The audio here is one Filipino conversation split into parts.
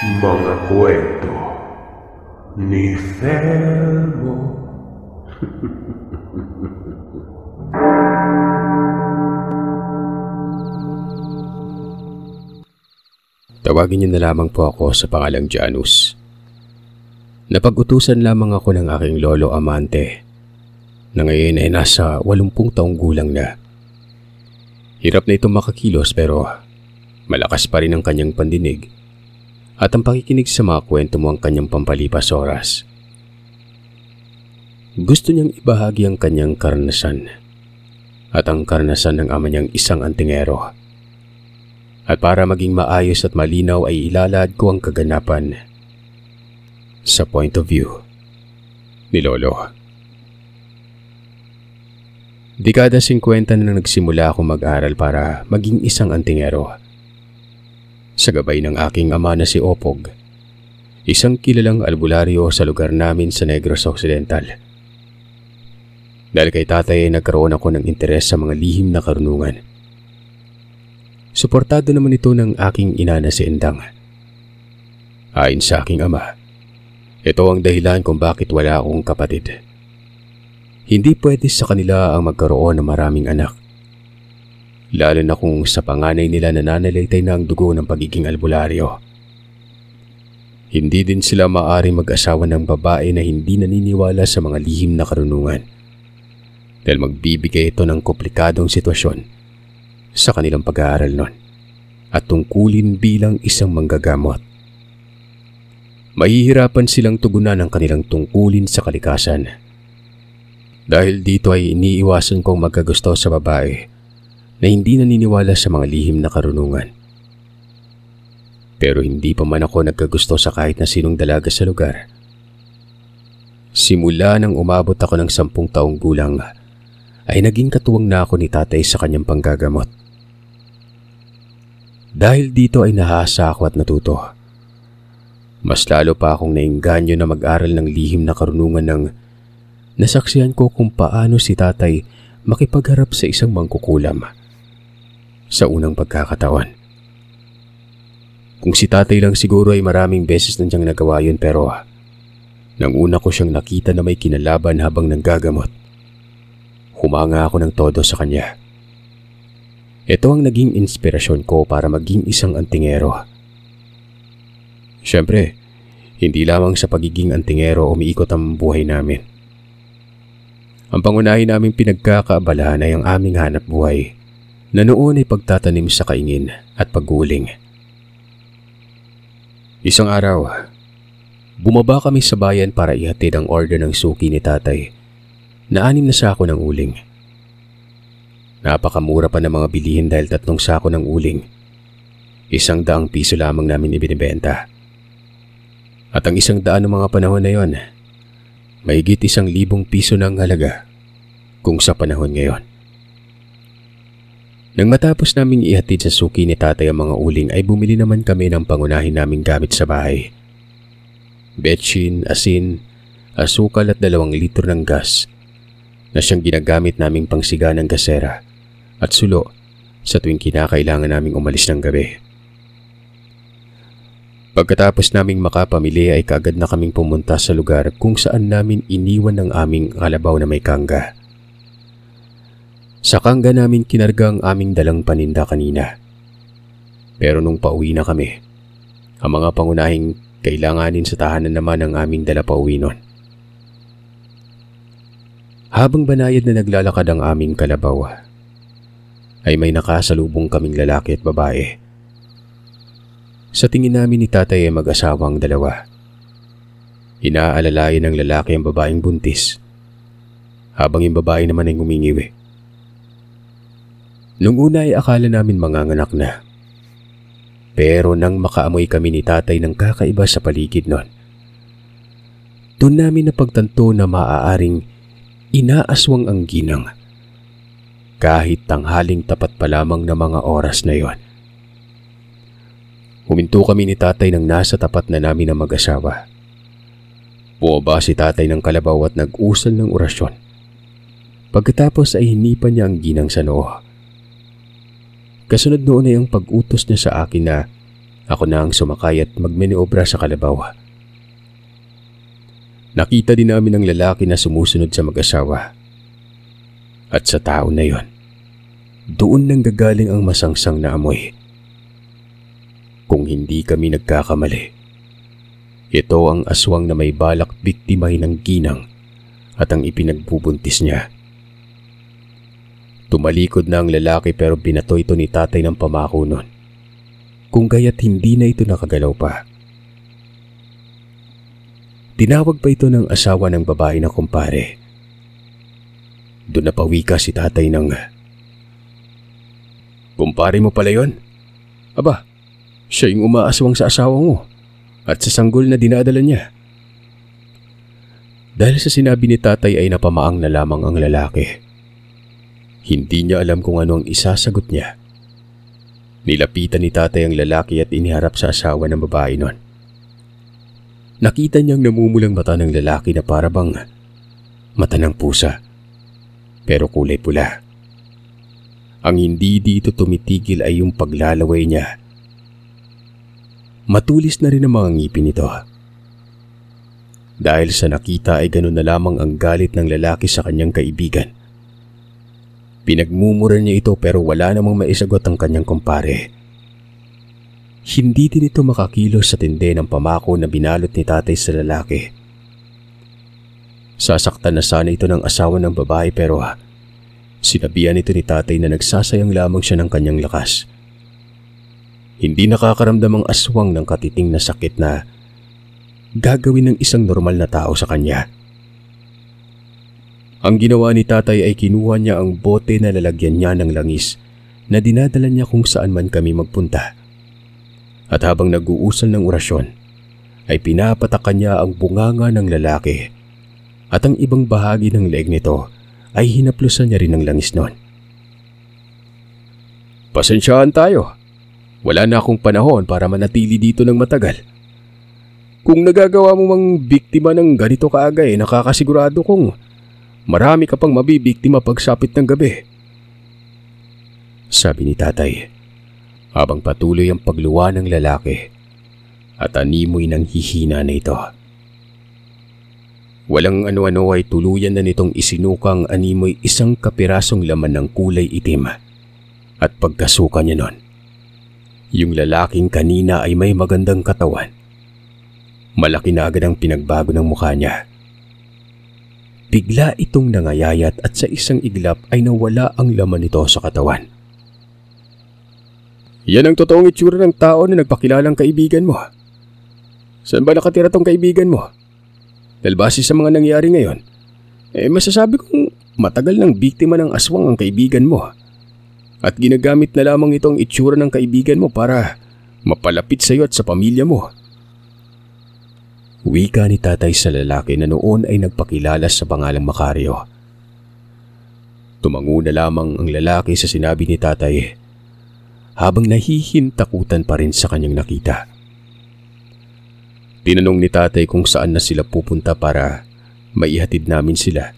Mga kwento ni Felmo. Tawagin niyo na lamang po ako sa pangalang Janus. Napag-utusan lamang ako ng aking lolo Amante na ngayon ay nasa 80 taong gulang na. Hirap na itong makakilos pero malakas pa rin ang kanyang pandinig at ang pakikinig sa mga kwento mo ang kanyang pampalipas oras. Gusto niyang ibahagi ang kanyang karanasan at ang karanasan ng ama niyang isang antingero. At para maging maayos at malinaw ay ilalahad ko ang kaganapan sa point of view ni Lolo. Dekada 50 na nagsimula akong mag-aral para maging isang antingero. Sa gabay ng aking ama na si Opog, isang kilalang albularyo sa lugar namin sa Negros Occidental. Dahil kay tatay ay nagkaroon ako ng interes sa mga lihim na karunungan. Suportado naman ito ng aking ina na si Endang. Ayon sa aking ama, ito ang dahilan kung bakit wala akong kapatid. Hindi pwede sa kanila ang magkaroon ng maraming anak. Lalo na kung sa panganay nila nananalaytay na ang dugo ng pagiging albularyo. Hindi din sila maaaring mag-asawa ng babae na hindi naniniwala sa mga lihim na karunungan. Dahil magbibigay ito ng komplikadong sitwasyon sa kanilang pag-aaral nun at tungkulin bilang isang manggagamot. Mahihirapan silang tugunan ang kanilang tungkulin sa kalikasan. Dahil dito ay iniiwasan kong magkagusto sa babae na hindi naniniwala sa mga lihim na karunungan. Pero hindi pa man ako nagkagusto sa kahit na sinong dalaga sa lugar. Simula nang umabot ako ng 10 taong gulang, ay naging katuwang na ako ni tatay sa kanyang panggagamot. Dahil dito ay nahasa ako at natuto. Mas lalo pa akong nainganyo na mag-aral ng lihim na karunungan nang nasaksihan ko kung paano si tatay makipagharap sa isang mangkukulam sa unang pagkakataon. Kung si tatay lang siguro ay maraming beses nandyang nagawa yun pero nang una ko siyang nakita na may kinalaban habang nanggagamot, humanga ako ng todo sa kanya. Ito ang naging inspirasyon ko para maging isang antingero. Siyempre, hindi lamang sa pagiging antingero umiikot ang buhay namin. Ang pangunahin naming pinagkakaabalahan ay ang aming hanap buhay na noon ay pagtatanim sa kaingin at pagguling. Isang araw, bumaba kami sa bayan para ihatid ang order ng suki ni tatay na 6 na sako ng uling. Napakamura pa ng mga bilihin dahil 3 sako ng uling. 100 piso lamang namin ibinibenta. At ang 100 ng mga panahon na yon, mahigit 1,000 piso ng halaga kung sa panahon ngayon. Nang matapos naming ihatid sa suki ni tatay ang mga uling ay bumili naman kami ng pangunahin naming gamit sa bahay. Betsin, asin, asukal at 2 litro ng gas na siyang ginagamit naming pangsiga ng gasera at sulo sa tuwing kinakailangan naming umalis ng gabi. Pagkatapos naming makapamili ay kaagad na kaming pumunta sa lugar kung saan namin iniwan ng aming kalabaw na may kangga. Sa kangga namin kinarga ang aming dalang paninda kanina. Pero nung pauwi na kami, ang mga pangunahing kailanganin sa tahanan naman ang aming dala pauwi nun. Habang banayad na naglalakad ang aming kalabaw, ay may nakasalubong kaming lalaki at babae. Sa tingin namin ni tatay ay mag-asawang dalawa. Inaalalayan ng lalaki ang babaeng buntis, habang yung babae naman ay ngumingiwi. Nung una ay akala namin manganganak na. Pero nang makaamoy kami ni tatay ng kakaiba sa paligid nun, doon namin napagtanto na maaaring inaaswang ang ginang. Kahit tanghaling tapat pa lamang na mga oras na yon. Huminto kami ni tatay nang nasa tapat na namin ang mag-asawa. Bumaba si tatay ng kalabaw at nag-usal ng orasyon. Pagkatapos ay hinipan niya ang ginang sa noo. Kasunod noon ay ang pag-utos niya sa akin na Ako na ang sumakay at magmeniobra sa kalabaw. Nakita din namin ang lalaki na sumusunod sa mag-asawa. At sa tao na yon, doon nang gagaling ang masangsang na amoy. Kung hindi kami nagkakamali, ito ang aswang na may balak biktimahin ng ginang at ang ipinagbubuntis niya. Tumalikod na ang lalaki pero binato ito ni tatay ng pamako nun. Kung gaya't hindi na ito nakagalaw pa. Tinawag pa ito ng asawa ng babae na kumpare. Doon napawika si tatay ng, "Kumpare mo pala yon? Aba, siya yung umaaswang sa asawa mo at sa sanggol na dinadala niya." Dahil sa sinabi ni tatay ay napamaang na lamang ang lalaki. Hindi niya alam kung ano ang isasagot niya. Nilapitan ni tatay ang lalaki at iniharap sa asawa ng babae nun. Nakita niyang namumulang mata ng lalaki na parabang mata ng pusa, pero kulay pula. Ang hindi dito tumitigil ay yung paglalaway niya. Matulis na rin ang mga ngipin nito. Dahil sa nakita ay ganun na lamang ang galit ng lalaki sa kanyang kaibigan. Pinagmumura niya ito pero wala namang maisagot ang kanyang kumpare. Hindi din ito makakilos sa tindi ng pamako na binalot ni tatay sa lalaki. Sasaktan na sana ito ng asawa ng babae pero sinabihan ito ni tatay na nagsasayang lamang siya ng kanyang lakas. Hindi nakakaramdam ang aswang ng katiting na sakit na gagawin ng isang normal na tao sa kanya. Ang ginawa ni tatay ay kinuha niya ang bote na lalagyan niya ng langis na dinadala niya kung saan man kami magpunta. At habang nag-uusal ng orasyon, ay pinapatakan niya ang bunganga ng lalaki at ang ibang bahagi ng leeg nito ay hinaplusan niya rin ng langis nun. "Pasensyaan tayo. Wala na akong panahon para manatili dito ng matagal. Kung nagagawa mo mang biktima ng ganito kaaga nakakasigurado kong marami ka pang mabibiktima pagsapit ng gabi," sabi ni tatay, habang patuloy ang pagluwa ng lalaki at animoy ng hihina na ito. Walang ano-ano ay tuluyan na nitong isinukang animoy isang kapirasong laman ng kulay itim at pagkasuka niya nun, yung lalaking kanina ay may magandang katawan. Malaki na agad ang pinagbago ng mukha niya. Bigla itong nangayayat at sa isang iglap ay nawala ang laman nito sa katawan. "Yan ang totoong itsura ng tao na nagpakilalang kaibigan mo. Saan ba nakatira tong kaibigan mo? Dahil base sa mga nangyari ngayon, masasabi kong matagal ng biktima ng aswang ang kaibigan mo. At ginagamit na lamang itong itsura ng kaibigan mo para mapalapit sa iyo at sa pamilya mo." Wika ni tatay sa lalaki na noon ay nagpakilala sa pangalang Macario. Tumango na lamang ang lalaki sa sinabi ni tatay habang nahihintakutan pa rin sa kanyang nakita. Tinanong ni tatay kung saan na sila pupunta para maihatid namin sila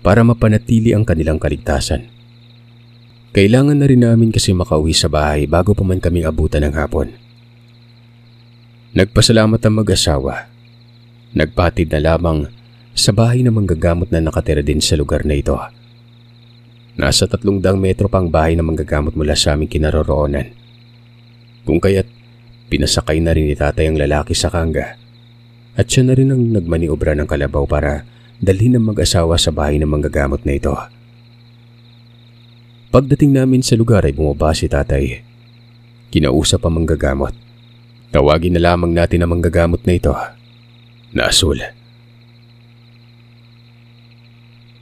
para mapanatili ang kanilang kaligtasan. Kailangan na rin namin kasi makauwi sa bahay bago pa man kami abutan ng hapon. Nagpasalamat ang mag-asawa. Nagpatid na lamang sa bahay ng manggagamot na nakatira din sa lugar na ito. Nasa 300 metro pang bahay ng manggagamot mula sa aming kinaroroonan. Kung kaya't pinasakay na rin ni tatay ang lalaki sa kangga at siya na rin ang nagmaniobra ng kalabaw para dalhin ng mag-asawa sa bahay ng manggagamot na ito. Pagdating namin sa lugar ay bumaba si tatay. Kinausap ang manggagamot. Tawagin na lamang natin ang manggagamot na ito na Asul.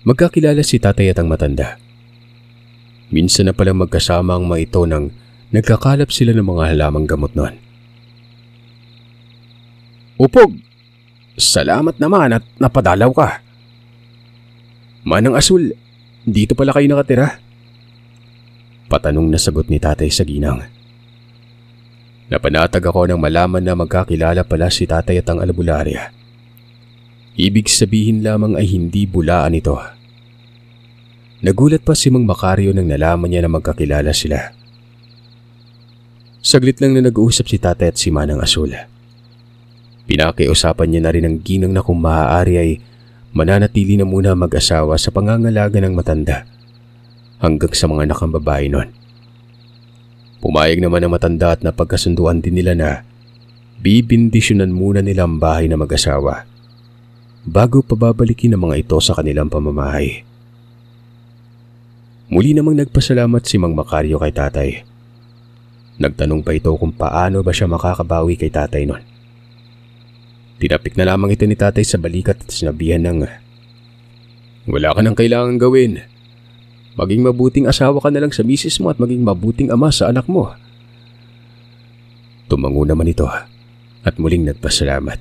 Magkakilala si tatay at ang matanda. Minsan na palang magkasama ang mga ito nang nagkakalap sila ng mga halamang gamot noon. "Upog, salamat naman at napadalaw ka. Manang Asul, dito pala kayo nakatira?" Patanong na sagot ni tatay sa ginang. Napanatag ako nang malaman na magkakilala pala si tatay at ang albularya. Ibig sabihin lamang ay hindi bulaan ito. Nagulat pa si Mang Macario nang nalaman niya na magkakilala sila. Saglit lang na nag-uusap si tatay at si Manang Asul. Pinakiusapan niya na rin ang ginang na kung maaari ay mananatili na muna mag-asawa sa pangangalaga ng matanda hanggang sa mga nakang babae nun. Pumayag naman ang matanda at napagkasunduan din nila na bibindisyonan muna nila ang bahay na mag-asawa bago pababalikin ang mga ito sa kanilang pamamahay. Muli namang nagpasalamat si Mang Macario kay tatay. Nagtanong pa ito kung paano ba siya makakabawi kay tatay nun. Tinapik na lamang ito ni tatay sa balikat at sinabihan ng, "Wala ka nang kailangan gawin. Maging mabuting asawa ka na lang sa misis mo at maging mabuting ama sa anak mo." Tumango naman ito at muling nagpasalamat.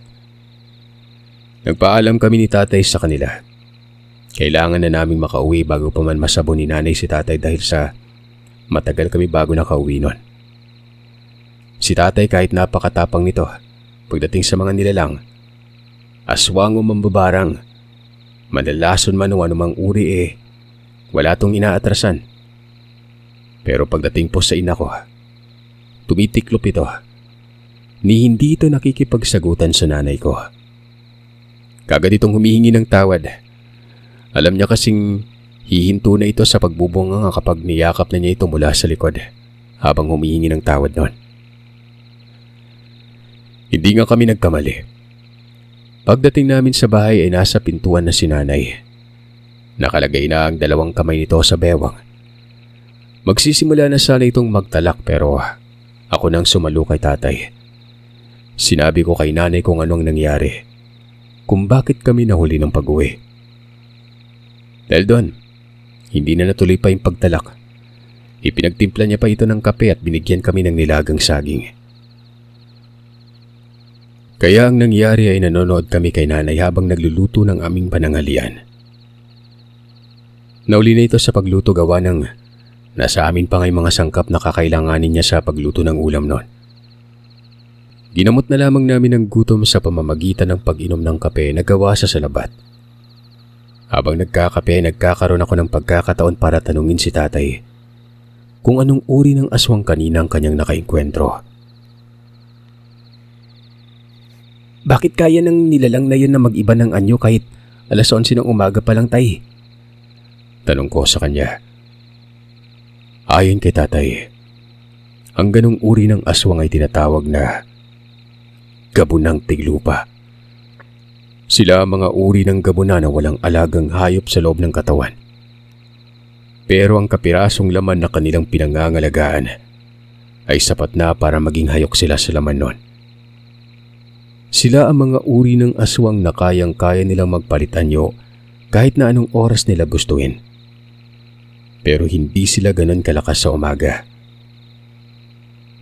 Nagpaalam kami ni tatay sa kanila. Kailangan na naming makauwi bago pa man masabon ni nanay si tatay dahil sa matagal kami bago nakauwi nun. Si tatay kahit napakatapang nito, pagdating sa mga nilalang, aswang o mambabarang, malalason man o anumang uri wala tong inaatrasan. Pero pagdating po sa ina ko, tumitiklop ito. Ni hindi ito nakikipagsagutan sa nanay ko. Kagad itong humihingi ng tawad. Alam niya kasing hihinto na ito sa pagbubunga kapag niyakap na niya ito mula sa likod habang humihingi ng tawad noon. Hindi nga kami nagkamali. Pagdating namin sa bahay ay nasa pintuan na si nanay. Nakalagay na ang dalawang kamay nito sa bewang. Magsisimula na sana itong magtalak pero ako nang sumalo kay tatay. Sinabi ko kay nanay kung anong nangyari, kung bakit kami nahuli ng pag-uwi. Dahil doon, hindi na natuloy pa yung pagtalak. Ipinagtimpla niya pa ito ng kape at binigyan kami ng nilagang saging. Kaya ang nangyari ay nanonood kami kay nanay habang nagluluto ng aming pananghalian. Nauli na ito sa pagluto gawa ng nasa amin pa nga'y mga sangkap na kakailanganin niya sa pagluto ng ulam noon. Ginamot na lamang namin ang gutom sa pamamagitan ng pag-inom ng kape na gawa sa salabat. Habang nagkakape, nagkakaroon ako ng pagkakataon para tanungin si tatay kung anong uri ng aswang kanina ang kanyang nakainkwentro. Bakit kaya ng nilalang na yun na mag-iba ng anyo kahit alas 11 ng umaga pa lang, tay? Tanong ko sa kanya. Ayon kay tatay, ang ganong uri ng aswang ay tinatawag na gabunang tiglupa. Sila ang mga uri ng gabuna na walang alagang hayop sa loob ng katawan. Pero ang kapirasong laman na kanilang pinangangalagaan ay sapat na para maging hayok sila sa laman nun. Sila ang mga uri ng aswang na kayang-kaya nilang magpalit anyo kahit na anong oras nila gustuin. Pero hindi sila ganon kalakas sa umaga.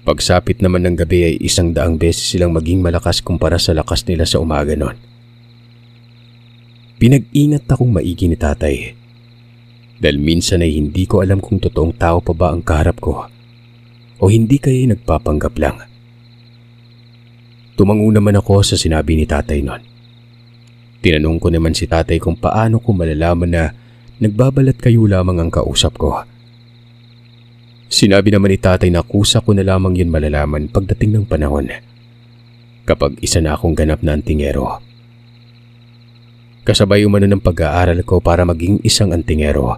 Pagsapit naman ng gabi ay 100 beses silang maging malakas kumpara sa lakas nila sa umaga nun. Pinag-ingat akong maigi ni tatay. Dahil minsan ay hindi ko alam kung totoong tao pa ba ang kaharap ko o hindi kaya nagpapanggap lang. Tumango naman ako sa sinabi ni tatay nun. Tinanong ko naman si tatay kung paano ko malalaman na nagbabalat kayo lamang ang kausap ko. Sinabi naman ni tatay na kusa ko na lamang yun malalaman pagdating ng panahon, kapag isa na akong ganap na antingero. Kasabay umano ng pag-aaral ko para maging isang antingero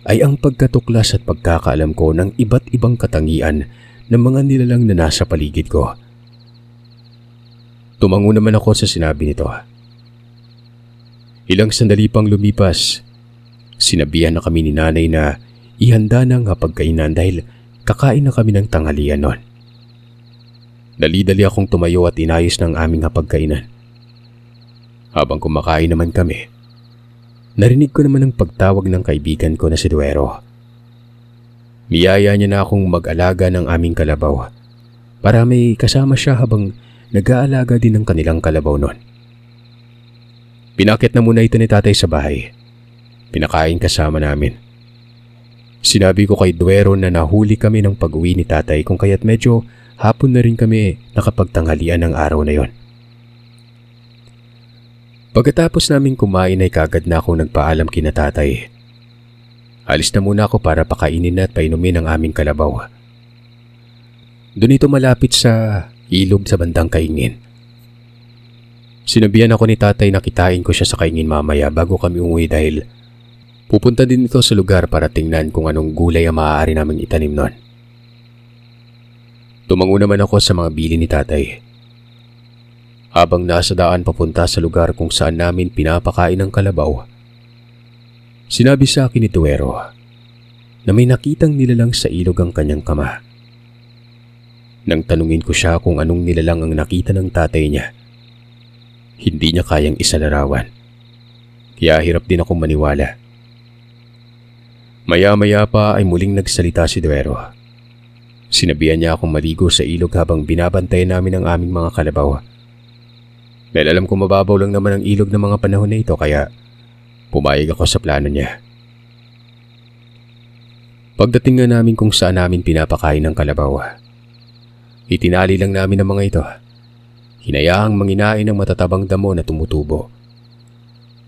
ay ang pagkatuklas at pagkakaalam ko ng iba't ibang katangian ng mga nilalang na nasa paligid ko. Tumango naman ako sa sinabi nito. Ilang sandali pang lumipas, sinabihan na kami ni nanay na ihanda ng hapagkainan dahil kakain na kami ng tanghalian nun. Dali-dali akong tumayo at inayos ng aming hapagkainan. Habang kumakain naman kami, narinig ko naman ang pagtawag ng kaibigan ko na si Duero. Niyaya niya na akong mag-alaga ng aming kalabaw para may kasama siya habang nag-aalaga din ng kanilang kalabaw nun. Pinakit na muna ito ni tatay sa bahay. Pinakain kasama namin. Sinabi ko kay Duero na nahuli kami ng pag-uwi ni tatay kung kaya't medyo hapon na rin kami nakapagtanghalian ng araw na yon. Pagkatapos namin kumain ay kagad na akong nagpaalam kina tatay. Alis na muna ako para pakainin at painumin ang aming kalabaw. Doon ito malapit sa ilog sa bandang Kaingin. Sinabihan ako ni tatay na kitain ko siya sa Kaingin mamaya bago kami umuwi dahil pupunta din ito sa lugar para tingnan kung anong gulay ang maaari naming itanim noon. Tumango naman ako sa mga bili ni tatay. Habang nasa daan papunta sa lugar kung saan namin pinapakain ng kalabaw, sinabi sa akin ni Duero na may nakitang nilalang sa ilog ang kanyang kama. Nang tanungin ko siya kung anong nilalang ang nakita ng tatay niya, hindi niya kayang isalarawan. Kaya hirap din akong maniwala. Maya-maya pa ay muling nagsalita si Duero. Sinabihan niya akong maligo sa ilog habang binabantayan namin ang aming mga kalabaw. Dahil alam ko mababaw lang naman ang ilog ng mga panahon na ito kaya pumayag ako sa plano niya. Pagdating nga namin kung saan namin pinapakain ng kalabaw, itinali lang namin ang mga ito. Hinayaang manginain ng matatabang damo na tumutubo.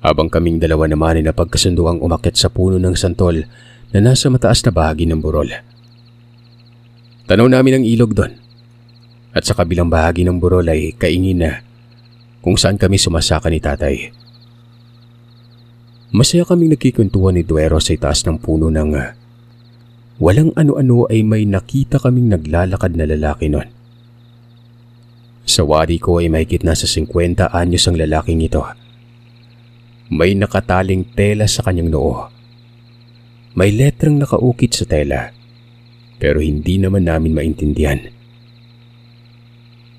Habang kaming dalawa naman ay napagkasunduang umakyat sa puno ng santol na nasa mataas na bahagi ng burol. Tanaw namin ang ilog doon. At sa kabilang bahagi ng burol ay Kaingin na kung saan kami sumasaka ni tatay. Masaya kaming nagkikwentuhan ni Duero sa itaas ng puno ng walang ano-ano ay may nakita kaming naglalakad na lalaki noon. Sa wari ko ay mahigit na sa 50 anyos ang lalaking ito. May nakataling tela sa kanyang noo. May letrang nakaukit sa tela, pero hindi naman namin maintindihan.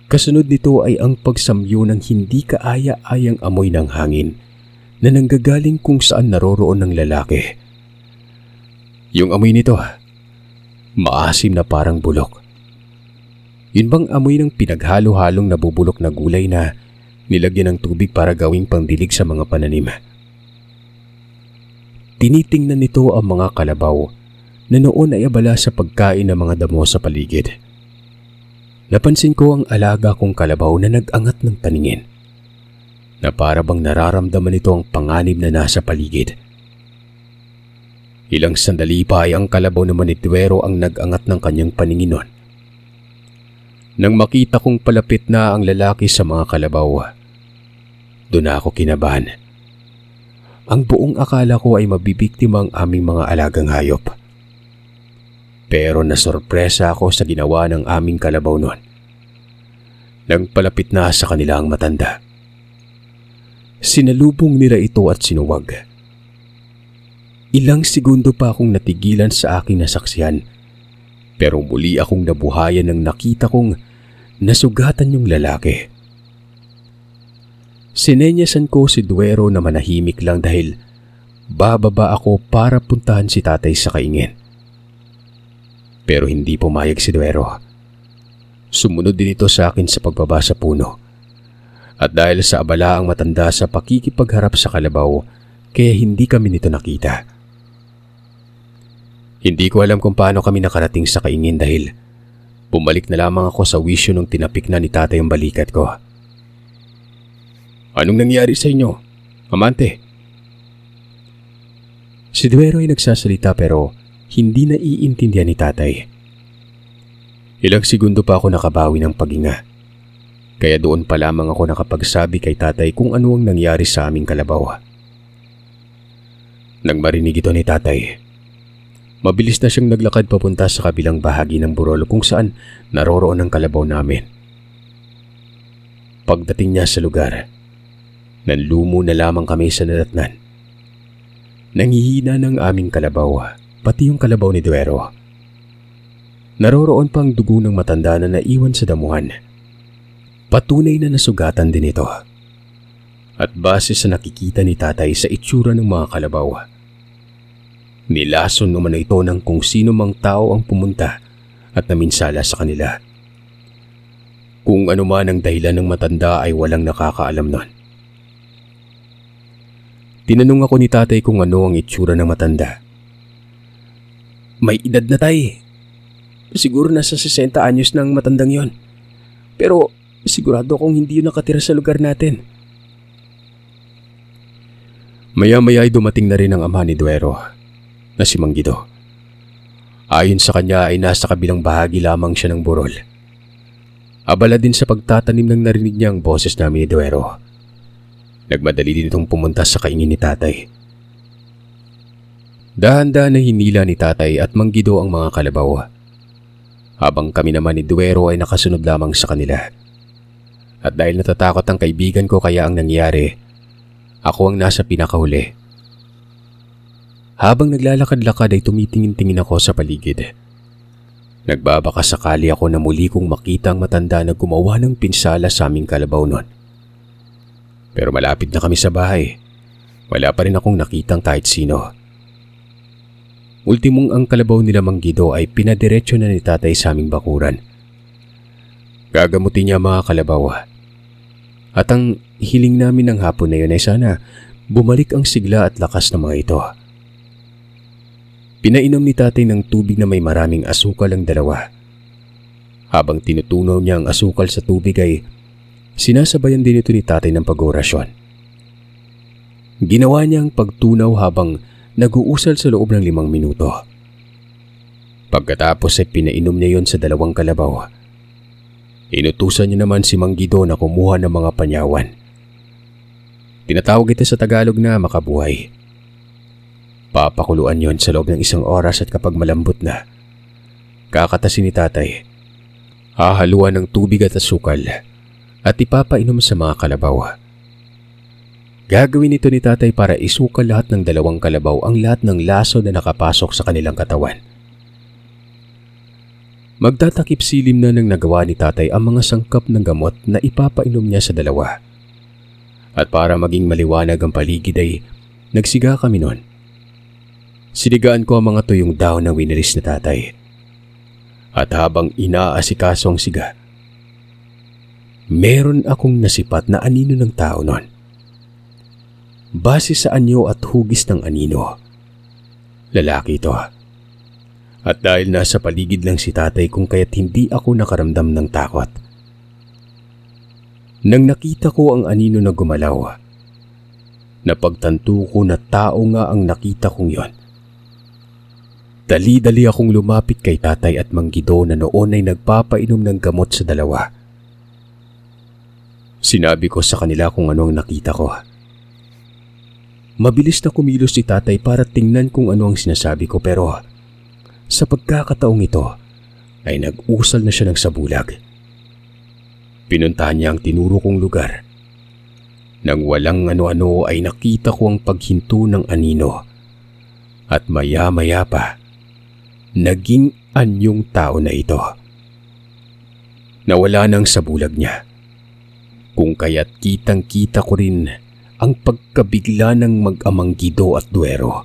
Kasunod nito ay ang pagsamyo ng hindi kaaya-ayang amoy ng hangin na nanggagaling kung saan naroroon ng lalaki. Yung amoy nito, maasim na parang bulok. Yun bang amoy ng pinaghalo-halong nabubulok na gulay na nilagyan ng tubig para gawing pangdilig sa mga pananim? Tinitingnan nito ang mga kalabaw na noon ay abala sa pagkain ng mga damo sa paligid. Napansin ko ang alaga kong kalabaw na nag-angat ng paningin, na para bang nararamdaman nito ang panganib na nasa paligid. Ilang sandali pa ay ang kalabaw naman ni Duero ang nag-angat ng kanyang paningin noon. Nang makita kong palapit na ang lalaki sa mga kalabaw, doon ako kinabahan. Ang buong akala ko ay mabibiktima ang aming mga alagang hayop. Pero nasorpresa ako sa ginawa ng aming kalabaw noon. Nang palapit na sa kanila ang matanda, sinalubong nila ito at sinuwag. Ilang segundo pa akong natigilan sa aking nasaksihan, pero muli akong nabuhayan nang nakita kong nasugatan yung lalaki. Sinenyasan ko si Duero na manahimik lang dahil bababa ako para puntahan si tatay sa Kaingin. Pero hindi pumayag si Duero. Sumunod din ito sa akin sa pagbaba sa puno. At dahil sa abala ang matanda sa pakikipagharap sa kalabaw, kaya hindi kami nito nakita. Hindi ko alam kung paano kami nakarating sa Kaingin dahil bumalik na lamang ako sa wisyo nung tinapik na ni tatay ang balikat ko. Anong nangyari sa inyo, amante? Si Duero ay nagsasalita pero hindi na iintindihan ni tatay. Ilang segundo pa ako nakabawi ng paghinga. Kaya doon pa lamang ako nakapagsabi kay tatay kung ano ang nangyari sa aming kalabaw. Nang marinig ito ni tatay, mabilis na siyang naglakad papunta sa kabilang bahagi ng burol kung saan naroroon ang kalabaw namin. Pagdating niya sa lugar, nanlumo na lamang kami sa nadatnan. Nangihina ng aming kalabaw, pati yung kalabaw ni Duero. Naroroon pang dugo ng matanda na naiwan sa damuhan. Patunay na nasugatan din ito. At base sa nakikita ni tatay sa itsura ng mga kalabaw, nilason naman ito ng kung sino mang tao ang pumunta at naminsala sa kanila. Kung ano man ang dahilan ng matanda ay walang nakakaalam nun. Tinanong ako ni tatay kung ano ang itsura ng matanda. May edad na tay. Siguro nasa 60 anyos ng matandang yon. Pero sigurado akong hindi yun nakatira sa lugar natin. Maya-maya ay dumating na rin ang ama ni Duero, na si Mang Guido. Ayon sa kanya ay nasa kabilang bahagi lamang siya ng burol. Abala din sa pagtatanim nang narinig niya ang boses namin ni Duero. Nagmadali din itong pumunta sa kaingin ni tatay. Dahan-dahan na hinila ni tatay at Mang Guido ang mga kalabaw, habang kami naman ni Duero ay nakasunod lamang sa kanila. At dahil natatakot ang kaibigan ko kaya ang nangyari, ako ang nasa pinakahuli. Habang naglalakad-lakad ay tumitingin-tingin ako sa paligid. Nagbabaka sakali ako na muli kong makita ang matanda na gumawa ng pinsala sa aming kalabaw noon. Pero malapit na kami sa bahay. Wala pa rin akong nakitang kahit sino. Ultimong ang kalabaw nila Mang Guido ay pinadiretso na ni tatay sa aming bakuran. Gagamutin niya mga kalabaw. At ang hiling namin ng hapon na yun ay sana bumalik ang sigla at lakas ng mga ito. Pinainom ni tatay ng tubig na may maraming asukal ang dalawa. Habang tinutunaw niya ang asukal sa tubig ay sinasabayan din ito ni tatay ng pag-orasyon. Ginawa niya ang pagtunaw habang nag-uusal sa loob ng 5 minuto. Pagkatapos ay pinainom niya yon sa 2 kalabaw. Inutusan niya naman si Mang Guido na kumuha ng mga panyawan. Tinatawag ito sa Tagalog na makabuhay. Papakuluan yon sa loob ng 1 oras at kapag malambot na, kakatasin ni tatay. Hahaluan ng tubig at asukal at ipapainom sa mga kalabaw. Gagawin ito ni tatay para isukal lahat ng 2 kalabaw ang lahat ng laso na nakapasok sa kanilang katawan. Magtatakip silim na nang nagawa ni tatay ang mga sangkap ng gamot na ipapainom niya sa 2. At para maging maliwanag ang paligid ay nagsiga kami noon. Sinigaan ko ang mga tuyong daon na winilis ni tatay. At habang inaasikaso ang siga, meron akong nasipat na anino ng tao noon. Base sa anyo at hugis ng anino, lalaki ito. At dahil nasa paligid lang si tatay kung kaya't hindi ako nakaramdam ng takot. Nang nakita ko ang anino na gumalaw, napagtanto ko na tao nga ang nakita kong yon. Dali-dali akong lumapit kay tatay at Mang Guido na noon ay nagpapainom ng gamot sa 2. Sinabi ko sa kanila kung ano ang nakita ko. Mabilis na kumilos si tatay para tingnan kung ano ang sinasabi ko pero sa pagkakataong ito ay nag-usal na siya ng sabulag. Pinuntahan niya ang tinuro kong lugar. Nang walang ano-ano ay nakita ko ang paghinto ng anino at maya-maya pa naging anyong tao na ito. Nawala nang sa bulag niya. Kung kaya't kitang-kita ko rin ang pagkabigla ng mag-amang Guido at Duero.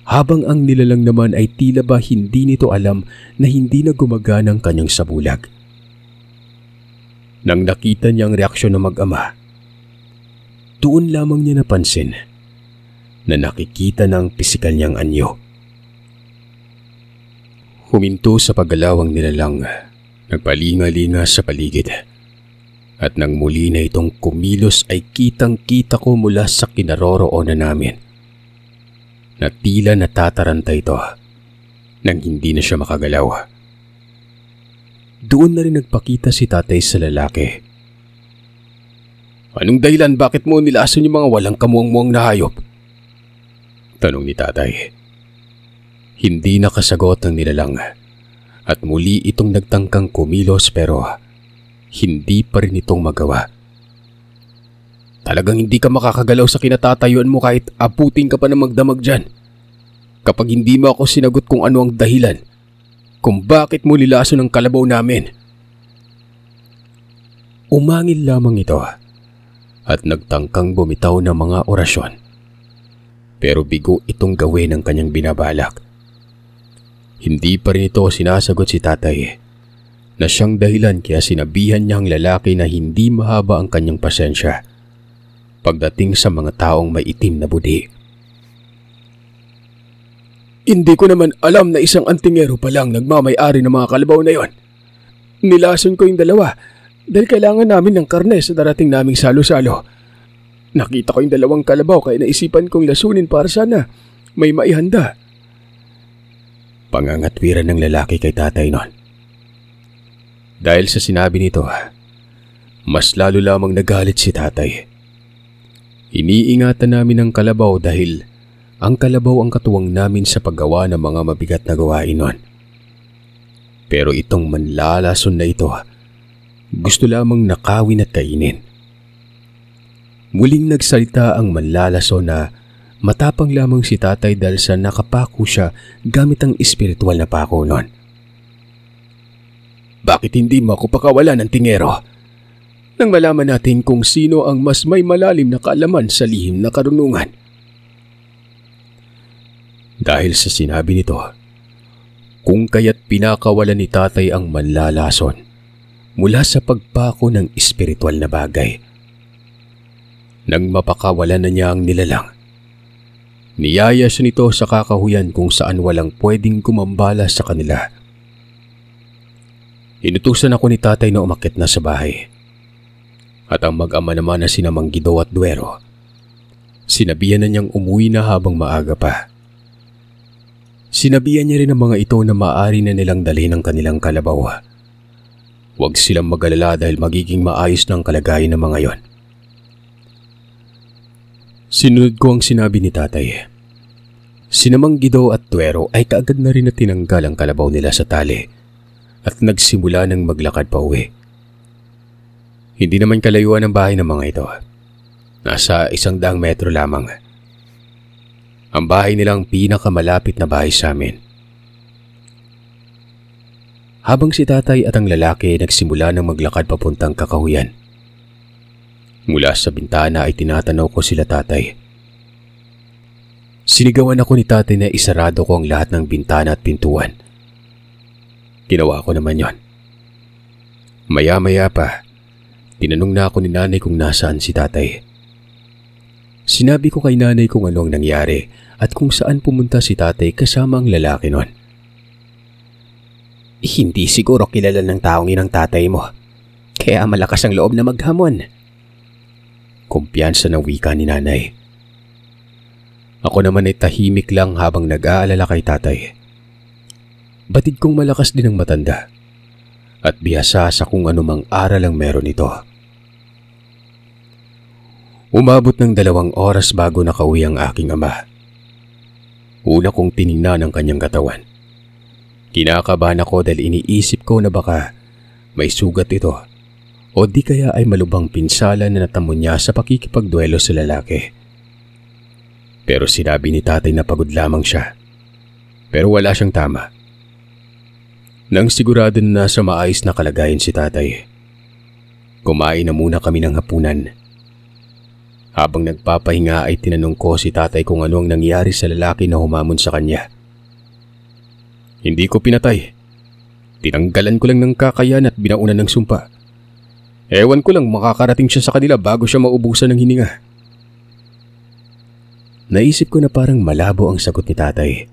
Habang ang nilalang naman ay tila ba hindi nito alam na hindi na gumagana ang kanyang sabulag. Nang nakita niya ang reaksyon ng mag-ama, doon lamang niya napansin na nakikita ng pisikal niyang anyo. Huminto sa paggalawang nilalang, nagpalinga-linga sa paligid. At nang muli na itong kumilos ay kitang-kita ko mula sa kinaroroonan namin na tila natataranta ito nang hindi na siya makagalaw. Doon na rin nagpakita si tatay sa lalaki. "Anong dahilan bakit mo nilason yung mga walang kamuang-muang na hayop?" tanong ni tatay. Hindi nakasagot ang nilalang at muli itong nagtangkang kumilos pero hindi pa rin itong magawa. "Talagang hindi ka makakagalaw sa kinatatayuan mo kahit aputin ka pa na magdamag dyan. Kapag hindi mo ako sinagot kung ano ang dahilan, kung bakit mo nilason ang kalabaw namin." Umangil lamang ito at nagtangkang bumitaw ng mga orasyon. Pero bigo itong gawin ang kanyang binabalak. Hindi pa rin ito sinasagot si tatay na siyang dahilan kaya sinabihan niya ang lalaki na hindi mahaba ang kanyang pasensya pagdating sa mga taong may itim na budi. "Hindi ko naman alam na isang antingero pa lang nagmamay-ari ng mga kalabaw na yon. Nilason ko yung 2 dahil kailangan namin ng karne sa darating naming salo-salo. Nakita ko yung 2 kalabaw kaya naisipan kong lasunin para sana may maihanda." Pangangatwiran ng lalaki kay tatay noon. Dahil sa sinabi nito, mas lalo lamang nagalit si tatay. Iniingatan namin ang kalabaw dahil ang kalabaw ang katuwang namin sa paggawa ng mga mabigat na gawain nun. Pero itong manlalason na ito, gusto lamang nakawin at kainin. Muling nagsalita ang manlalason na matapang lamang si tatay dahil sa nakapako siya gamit ang espiritual na pako nun. Bakit hindi mo ako pakawalan ng tingero? Nang malaman natin kung sino ang mas may malalim na kaalaman sa lihim na karunungan. Dahil sa sinabi nito, kung kaya't pinakawalan ni tatay ang manlalason mula sa pagpako ng espiritual na bagay. Nang mapakawalan na niya ang nilalang, niyaya siya nito sa kakahuyan kung saan walang pwedeng kumambala sa kanila. Inutusan ako ni tatay na umakyat na sa bahay. At ang mag-ama naman na sina Mang Guido at Duero, sinabihan na niyang umuwi na habang maaga pa. Sinabihan niya rin ang mga ito na maaari na nilang dalhin ang kanilang kalabaw. Huwag silang mag-alala dahil magiging maayos ng kalagayan ng mga yon. Sinunod ko ang sinabi ni tatay. Sina Mang Guido at Duero ay kaagad na rin na tinanggal ang kalabaw nila sa tali at nagsimula ng maglakad pa uwi. Hindi naman kalayuan ang bahay ng mga ito. Nasa 100 metro lamang. Ang bahay nilang pinakamalapit na bahay sa amin. Habang si tatay at ang lalaki nagsimula ng maglakad papuntang kakahuyan. Mula sa bintana ay tinatanaw ko sila tatay. Sinigawan ako ni tatay na isarado ko ang lahat ng bintana at pintuan. Ginawa ko naman yon. Maya-maya pa, tinanong na ako ni nanay kung nasaan si tatay. Sinabi ko kay nanay kung ano ang nangyari at kung saan pumunta si tatay kasama ang lalaki nun. Hindi siguro kilala ng taong yun ang tatay mo, kaya malakas ang loob na maghamon. Kumpiyansa ng wika ni nanay. Ako naman ay tahimik lang habang nag-aalala kay tatay. Batid kong malakas din ang matanda at bihasa sa kung anumang aral ang meron ito. Umabot ng 2 oras bago nakauwi ang aking ama. Una kong tiningnan ang kanyang katawan. Kinakabahan ako dahil iniisip ko na baka may sugat ito o di kaya ay malubhang pinsala na natamo niya sa pakikipagduelo sa lalaki. Pero sinabi ni tatay na pagod lamang siya. Pero wala siyang tama. Nang sigurado na nasa maayos na kalagayan si tatay, kumain na muna kami ng hapunan. Habang nagpapahinga ay tinanong ko si tatay kung ano ang nangyari sa lalaki na humamon sa kanya. Hindi ko pinatay. Tinanggalan ko lang ng kakayan at binaunan ng sumpa. Ewan ko lang makakarating siya sa kanila bago siya maubusan ng hininga. Naisip ko na parang malabo ang sagot ni tatay.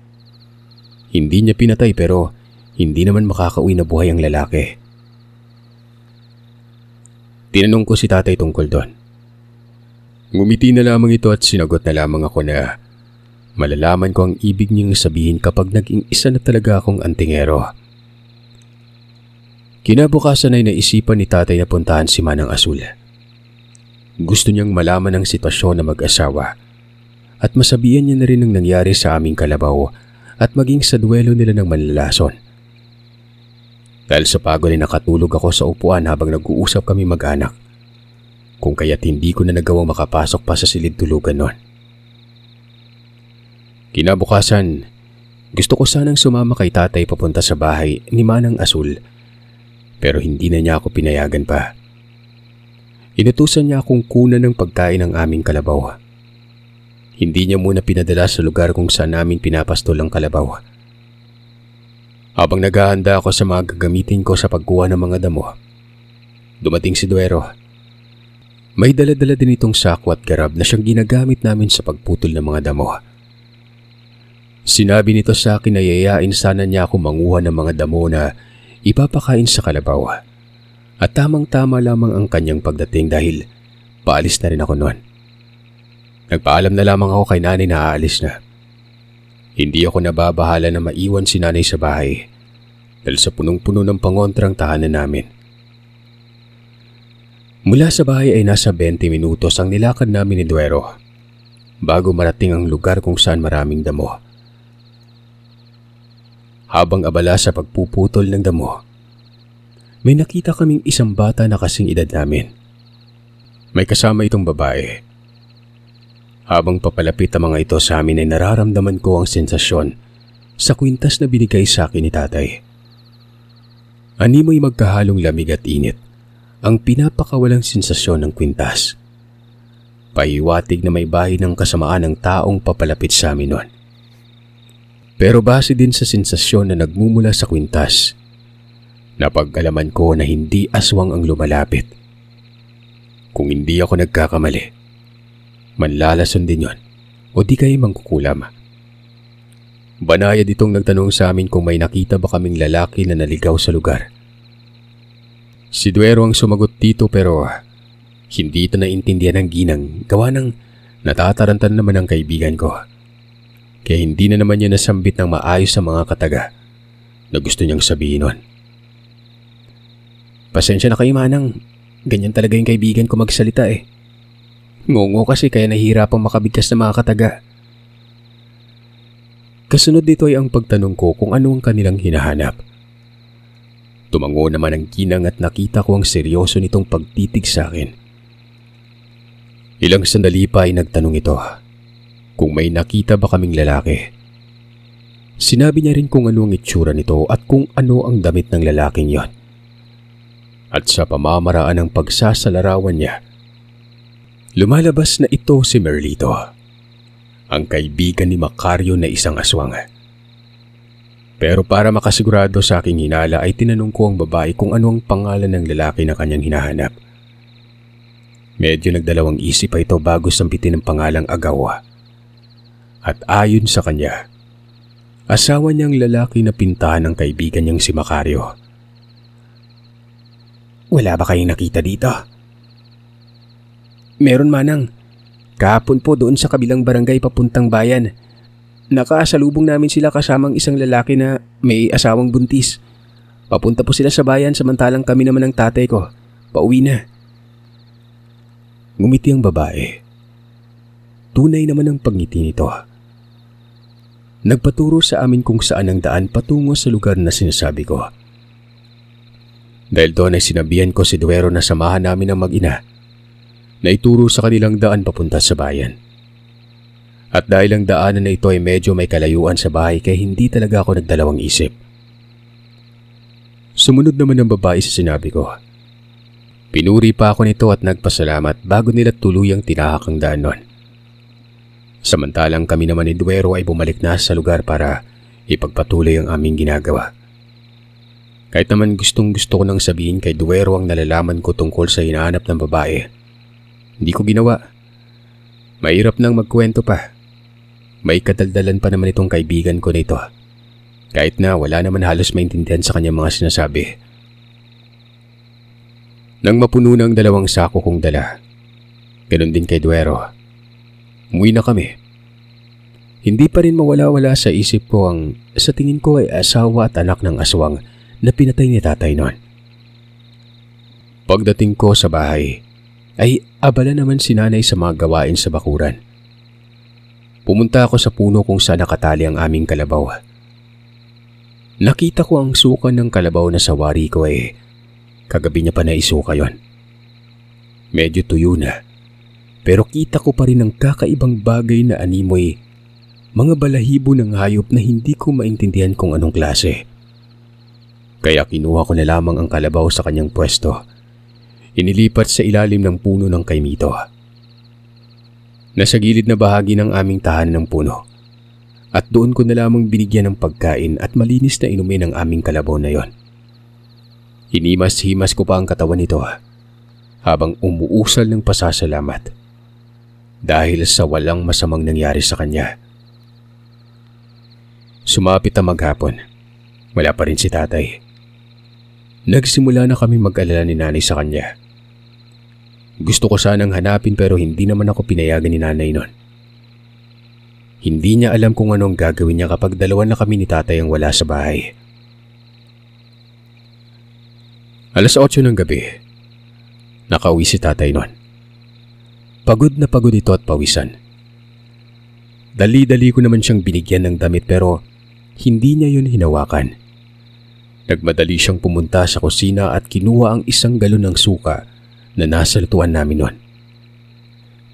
Hindi niya pinatay pero hindi naman makakauwi na buhay ang lalaki. Tinanong ko si tatay tungkol doon. Ngumiti na lamang ito at sinagot na lamang ako na malalaman ko ang ibig niyang sabihin kapag naging isa na talaga akong antingero. Kinabukasan ay naisipan ni tatay na puntahan si Manang Asul. Gusto niyang malaman ang sitwasyon na mag-asawa at masabihan niya na rin ang nangyari sa aming kalabaw at maging sa duelo nila ng manlalason. Dahil sa pagod ay nakatulog ako sa upuan habang nag-uusap kami mag-anak. Kung kaya't hindi ko na nagawang makapasok pa sa silid tulugan nun. Kinabukasan, gusto ko sanang sumama kay tatay papunta sa bahay ni Manang Asul, pero hindi na niya ako pinayagan pa. Inutusan niya akong kunan ng pagkain ng aming kalabaw. Hindi niya muna pinadala sa lugar kung saan namin pinapastol ang kalabaw. Habang naghahanda ako sa mga gagamitin ko sa pagkuha ng mga damo, dumating si Duero. May dala-dala din itong sako at garab na siyang ginagamit namin sa pagputol ng mga damo. Sinabi nito sa akin na yayain sana niya ako manguha ng mga damo na ipapakain sa kalabaw. At tamang-tama lamang ang kanyang pagdating dahil paalis na rin ako noon. Nagpaalam na lamang ako kay nanay na aalis na. Hindi ako nababahala na maiwan si nanay sa bahay dahil sa punong-puno ng pangontrang tahanan namin. Mula sa bahay ay nasa 20 minutos ang nilakad namin ni Duero bago marating ang lugar kung saan maraming damo. Habang abala sa pagpuputol ng damo, may nakita kaming isang bata na kasing edad namin. May kasama itong babae. Habang papalapit ang mga ito sa amin ay nararamdaman ko ang sensasyon sa kwintas na binigay sa akin ni tatay. Animoy magkahalong lamig at init ang pinapakawalang sensasyon ng kwintas. Pahiwatig na may bahay ng kasamaan ng taong papalapit sa amin noon. Pero base din sa sensasyon na nagmumula sa kwintas, napag-alaman ko na hindi aswang ang lumalapit. Kung hindi ako nagkakamali, manlalason din yon o di kayo mangkukulam. Banayad itong nagtanong sa amin kung may nakita ba kaming lalaki na naligaw sa lugar. Si Duero ang sumagot dito pero hindi ito naintindihan ng ginang gawa ng natatarantan naman ang kaibigan ko. Kaya hindi na naman niya nasambit ng maayos sa mga kataga na gusto niyang sabihin nun. Pasensya na kayo manang, ganyan talaga yung kaibigan ko magsalita eh. Ngongo kasi kaya nahihirapang makabigkas ng mga kataga. Kasunod dito ay ang pagtanong ko kung ano ang kanilang hinahanap. Tumango naman ang ginang at nakita ko ang seryoso nitong pagtitig sa akin. Ilang sandali pa ay nagtanong ito kung may nakita ba kaming lalaki. Sinabi niya rin kung ano ang itsura nito at kung ano ang damit ng lalaking yon. At sa pamamaraan ng pagsasalarawan niya, lumalabas na ito si Merlito, ang kaibigan ni Macario na isang aswang. Pero para makasigurado sa aking hinala ay tinanong ko ang babae kung ano ang pangalan ng lalaki na kanyang hinahanap. Medyo nagdalawang isip pa ito bago sampitin ang pangalang Agaw. At ayon sa kanya, asawa niyang lalaki na pintahan ng kaibigan niyang si Macario. Wala ba kayong nakita dito? Meron manang. Kahapon po doon sa kabilang barangay papuntang bayan. Nakasalubong namin sila kasamang isang lalaki na may asawang buntis. Papunta po sila sa bayan samantalang kami naman ng tatay ko. Pauwi na. Ngumiti ang babae. Tunay naman ang pagngiti nito. Nagpaturo sa amin kung saan ang daan patungo sa lugar na sinasabi ko. Dahil doon ay sinabihan ko si Duero na samahan namin ang mag-ina na ituro sa kanilang daan papunta sa bayan. At dahil ang daanan na ito ay medyo may kalayuan sa bahay kaya hindi talaga ako nagdalawang isip. Sumunod naman ang babae sa sinabi ko. Pinuri pa ako nito at nagpasalamat bago nila tuluyang tinahak ang daan nun. Samantalang kami naman ni Duero ay bumalik na sa lugar para ipagpatuloy ang aming ginagawa. Kahit naman gustong gusto ko nang sabihin kay Duero ang nalalaman ko tungkol sa hinahanap ng babae, hindi ko ginawa. Mahirap nang magkwento pa. May kadaldalan pa naman itong kaibigan ko nito. Kahit na wala naman halos maintindihan sa kanyang mga sinasabi. Nang mapuno ng 2 sako kong dala, ganun din kay Duero. Umuwi na kami. Hindi pa rin mawala-wala sa isip ko ang sa tingin ko ay asawa at anak ng aswang na pinatay ni tatay noon. Pagdating ko sa bahay, ay abala naman si nanay sa mga gawain sa bakuran. Pumunta ako sa puno kung saan nakatali ang aming kalabaw. Nakita ko ang suka ng kalabaw na sawari ko kagabi niya pa naisuka yon. Medyo tuyo na, pero kita ko pa rin ang kakaibang bagay na animoy, mga balahibo ng hayop na hindi ko maintindihan kung anong klase. Kaya kinuha ko na lamang ang kalabaw sa kanyang pwesto. Inilipat sa ilalim ng puno ng kaimito. Nasa gilid na bahagi ng aming tahanan ng puno. At doon ko na lamang binigyan ng pagkain at malinis na inumin ang aming kalabaw na yon. Hinimas-himas ko pa ang katawan nito habang umuusal ng pasasalamat dahil sa walang masamang nangyari sa kanya. Sumapit na maghapon. Wala pa rin si tatay. Nagsimula na kami mag-alala ni nanay sa kanya. Gusto ko sanang hanapin pero hindi naman ako pinayagan ni nanay noon. Hindi niya alam kung anong gagawin niya kapag 2 na kami ni tatay ang wala sa bahay. 8:00 ng gabi. Nakauwi si tatay noon. Pagod na pagod ito at pawisan. Dali-dali ko naman siyang binigyan ng damit pero hindi niya yun hinawakan. Nagmadali siyang pumunta sa kusina at kinuha ang 1 galon ng suka na nasa lutuan namin noon.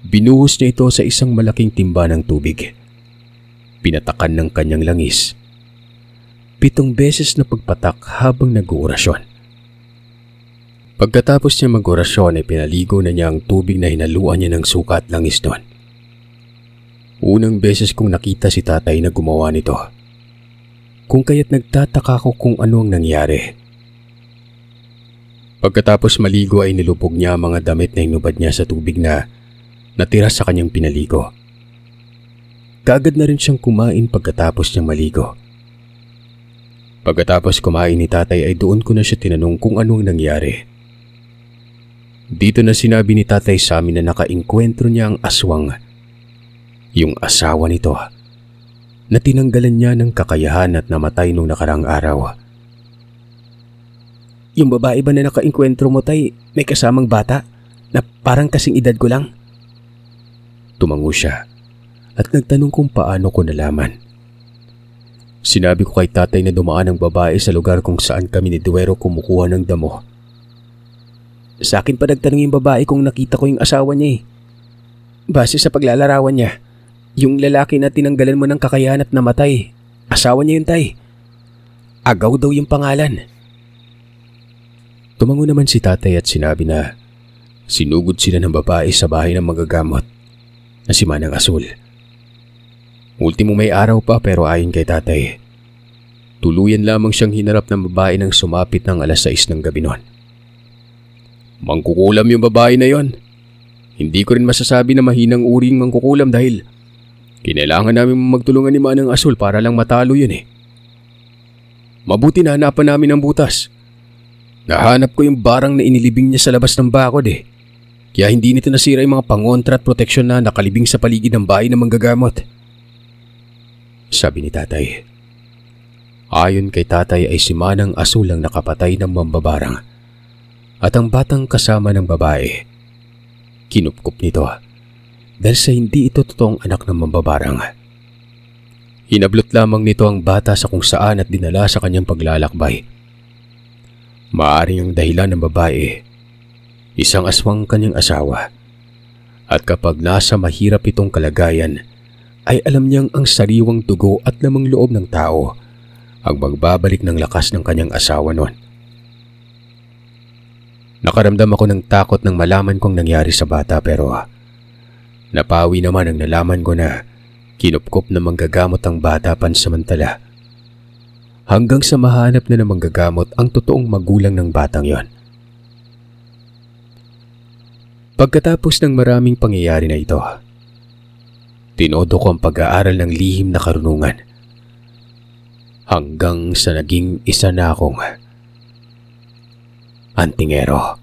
Binuhos niya ito sa isang malaking timba ng tubig. Pinatakan ng kanyang langis. 7 beses na pagpatak habang nag-oorasyon. Pagkatapos niya mag-orasyon ay pinaligo na niya ang tubig na hinaluan niya ng suka at langis doon. Unang beses kong nakita si tatay na gumawa nito. Kung kaya't nagtataka ko kung ano ang nangyari. Pagkatapos maligo ay nilubog niya ang mga damit na hinubad niya sa tubig na natira sa kanyang pinaligo. Kaagad na rin siyang kumain pagkatapos niyang maligo. Pagkatapos kumain ni tatay ay doon ko na siya tinanong kung ano ang nangyari. Dito na sinabi ni tatay sa amin na nakainkwentro niya ang aswang, yung asawa nito, na tinanggalan niya ng kakayahan at namatay nung nakarang araw. Yung babae ba na nakainkwentro mo, tay, may kasamang bata na parang kasing edad ko lang? Tumango siya at nagtanong kung paano ko nalaman. Sinabi ko kay tatay na dumaan ang babae sa lugar kung saan kami ni Duero kumukuha ng damo. Sa akin pa nagtanong yung babae kung nakita ko yung asawa niya eh. Base sa paglalarawan niya, yung lalaki na tinanggalan mo ng kakayahan at namatay, asawa niya yun, tay. Agaw daw yung pangalan. Tumango naman si tatay at sinabi na sinugod sila ng babae sa bahay ng magagamot na si Manang Asul. Ultimo may araw pa pero ayon kay tatay, tuluyan lamang siyang hinarap ng babae nang sumapit ng 6:00 ng gabi noon. Mangkukulam yung babae na yon. Hindi ko rin masasabi na mahinang uring mangkukulam dahil kinailangan namin magtulungan ni Manang Asul para lang matalo yun eh. Mabuti na hanapan namin ang butas. Nahanap ko yung barang na inilibing niya sa labas ng bakod eh. Kaya hindi nito nasira yung mga pangontra at proteksyon na nakalibing sa paligid ng bahay ng manggagamot. Sabi ni tatay. Ayon kay tatay ay si Manang Asul ang nakapatay ng mambabarang at ang batang kasama ng babae. Kinupkup nito dahil sa hindi ito totoong anak ng mambabarang. Hinablot lamang nito ang bata sa kung saan at dinala sa kanyang paglalakbay. Maaring ang dahilan ng babae, isang aswang kanyang asawa, at kapag nasa mahirap itong kalagayan, ay alam niyang ang sariwang dugo at lamang loob ng tao ang magbabalik ng lakas ng kanyang asawa noon. Nakaramdam ako ng takot nang malaman kong nangyari sa bata pero napawi naman ang nalaman ko na kinupkop na manggagamot ang bata pansamantala hanggang sa mahanap na ng manggagamot ang totoong magulang ng batang yon. Pagkatapos ng maraming pangyayari na ito, tinodo ko ang pag-aaral ng lihim na karunungan hanggang sa naging isa na akong antingero.